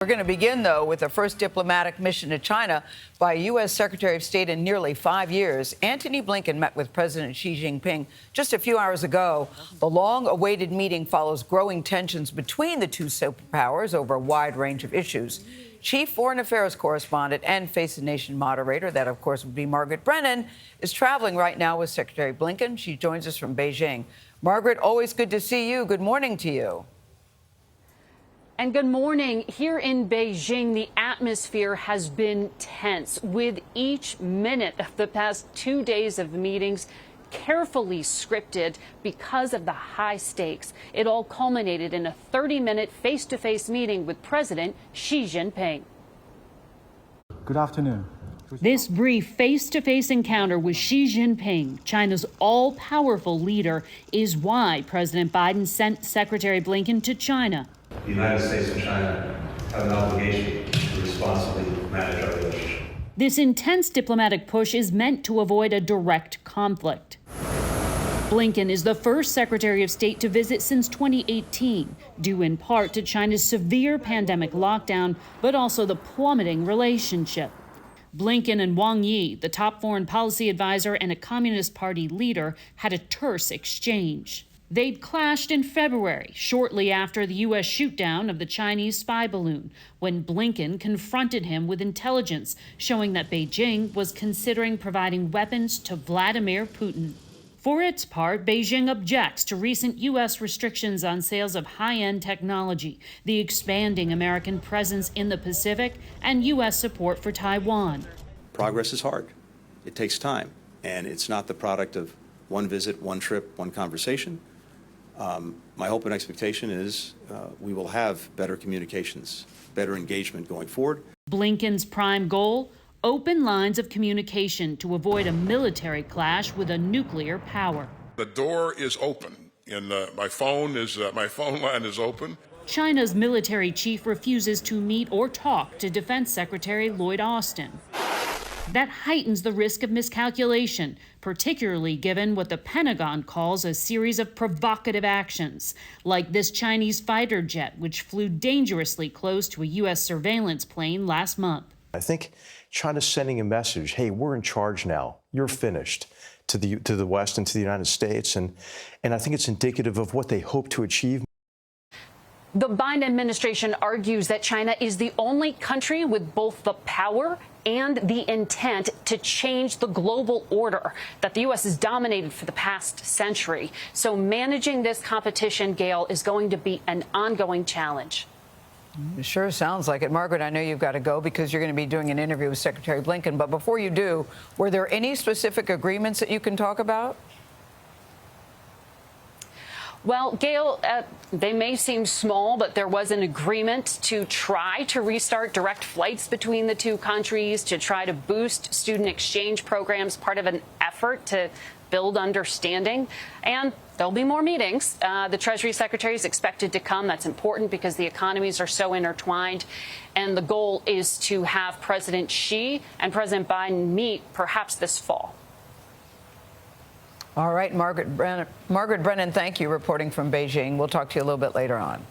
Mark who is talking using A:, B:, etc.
A: We're going to begin, though, with the first diplomatic mission to China by a U.S. Secretary of State in nearly 5 years. Antony Blinken met with President Xi Jinping just a few hours ago. The long-awaited meeting follows growing tensions between the two superpowers over a wide range of issues. Chief Foreign Affairs correspondent and Face the Nation moderator, that, of course, would be Margaret Brennan, is traveling right now with Secretary Blinken. She joins us from Beijing. Margaret, always good to see you. Good morning to you.
B: And good morning. Here in Beijing, the atmosphere has been tense, with each minute of the past 2 days of meetings carefully scripted because of the high stakes. It all culminated in a 30-minute face-to-face meeting with President Xi Jinping.
C: Good afternoon.
B: This brief face-to-face encounter with Xi Jinping, China's all-powerful leader, is why President Biden sent Secretary Blinken to China.
D: The United States and China have an obligation to responsibly manage our relationship.
B: This intense diplomatic push is meant to avoid a direct conflict. Blinken is the first Secretary of State to visit since 2018, due in part to China's severe pandemic lockdown, but also the plummeting relationship. Blinken and Wang Yi, the top foreign policy advisor and a Communist Party leader, had a terse exchange. They'd clashed in February, shortly after the U.S. shoot-down of the Chinese spy balloon, when Blinken confronted him with intelligence showing that Beijing was considering providing weapons to Vladimir Putin. For its part, Beijing objects to recent U.S. restrictions on sales of high-end technology, the expanding American presence in the Pacific, and U.S. support for Taiwan.
E: Progress is hard. It takes time, and it's not the product of one visit, one trip, one conversation. My hope and expectation is we will have better communications, better engagement going forward.
B: Blinken's prime goal: open lines of communication to avoid a military clash with a nuclear power.
F: The door is open, and my phone line is open.
B: China's military chief refuses to meet or talk to Defense Secretary Lloyd Austin. That heightens the risk of miscalculation, particularly given what the Pentagon calls a series of provocative actions, like this Chinese fighter jet, which flew dangerously close to a U.S. surveillance plane last month.
G: I think China's sending a message, hey, we're in charge now. You're finished, to the West and to the United States. And I think it's indicative of what they hope to achieve.
B: The Biden administration argues that China is the only country with both the power and the intent to change the global order that the U.S. has dominated for the past century. So managing this competition, Gayle, is going to be an ongoing challenge.
A: It sure sounds like it. Margaret, I know you've got to go because you're going to be doing an interview with Secretary Blinken. But before you do, were there any specific agreements that you can talk about?
B: Well, Gayle, they may seem small, but there was an agreement to try to restart direct flights between the two countries, to try to boost student exchange programs, part of an effort to build understanding. And there'll be more meetings. The Treasury Secretary is expected to come. That's important because the economies are so intertwined. And the goal is to have President Xi and President Biden meet perhaps this fall.
A: All right, Margaret Brennan, thank you, reporting from Beijing. We'll talk to you a little bit later on.